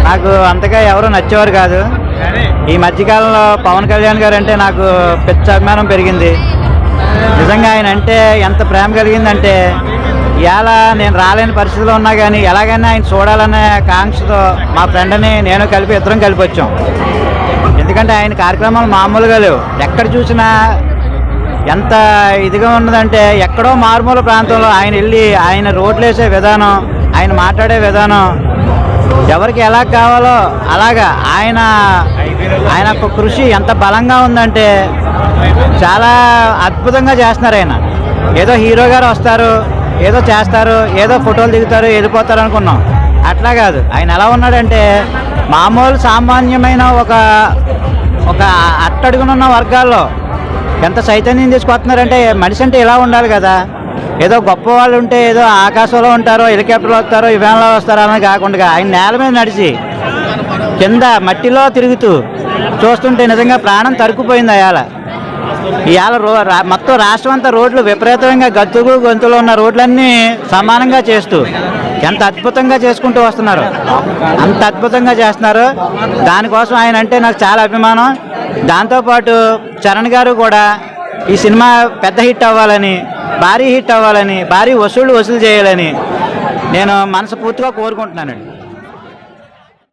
నాకు అంతగా ఎవరు నచ్చేవారు కాదు. ఈ మధ్యకాలంలో పవన్ కళ్యాణ్ గారు అంటే నాకు పెద్ద అభిమానం పెరిగింది. నిజంగా ఆయన అంటే ఎంత ప్రేమ కలిగిందంటే ఇవాళ నేను రాలేని పరిస్థితిలో ఉన్నా కానీ ఎలాగైనా ఆయన చూడాలనే కాంక్షతో మా ఫ్రెండ్ని నేను కలిపి ఇద్దరం కలిపి వచ్చాం. ఎందుకంటే ఆయన కార్యక్రమాలు మామూలుగా లేవు. ఎక్కడ చూసినా ఎంత ఇదిగా ఉన్నదంటే ఎక్కడో మారుమూల ప్రాంతంలో ఆయన వెళ్ళి ఆయన రోడ్లు వేసే విధానం, ఆయన మాట్లాడే విధానం ఎవరికి ఎలా కావాలో అలాగా ఆయన యొక్క కృషి ఎంత బలంగా ఉందంటే చాలా అద్భుతంగా చేస్తున్నారు. ఆయన ఏదో హీరో గారు వస్తారు, ఏదో చేస్తారు, ఏదో ఫోటోలు దిగుతారు, వెళ్ళిపోతారు అనుకున్నాం. అట్లా కాదు. ఆయన ఎలా ఉన్నాడంటే మామూలు సామాన్యమైన ఒక అట్టడుగునున్న వర్గాల్లో ఎంత చైతన్యం తీసుకొస్తున్నారంటే మనిషి అంటే ఇలా ఉండాలి కదా. ఏదో గొప్ప వాళ్ళు ఉంటే ఏదో ఆకాశంలో ఉంటారో, హెలికాప్టర్లో వస్తారో, విమానంలో వస్తారో అని కాకుండా ఆయన నేల మీద నడిచి కింద మట్టిలో తిరుగుతూ చూస్తుంటే నిజంగా ప్రాణం తరుక్కుపోయింది. ఇవాళ మొత్తం రాష్ట్రం అంతా రోడ్లు విపరీతంగా గొంతులో ఉన్న రోడ్లన్నీ సమానంగా చేస్తూ ఎంత అద్భుతంగా చేసుకుంటూ వస్తున్నారు. అంత అద్భుతంగా చేస్తున్నారు. దానికోసం ఆయన అంటే నాకు చాలా అభిమానం. దాంతోపాటు చరణ్ గారు కూడా ఈ సినిమా పెద్ద హిట్ అవ్వాలని, భారీ హిట్ అవ్వాలని, భారీ వసూలు చేయాలని నేను మనస్ఫూర్తిగా కోరుకుంటున్నానండి.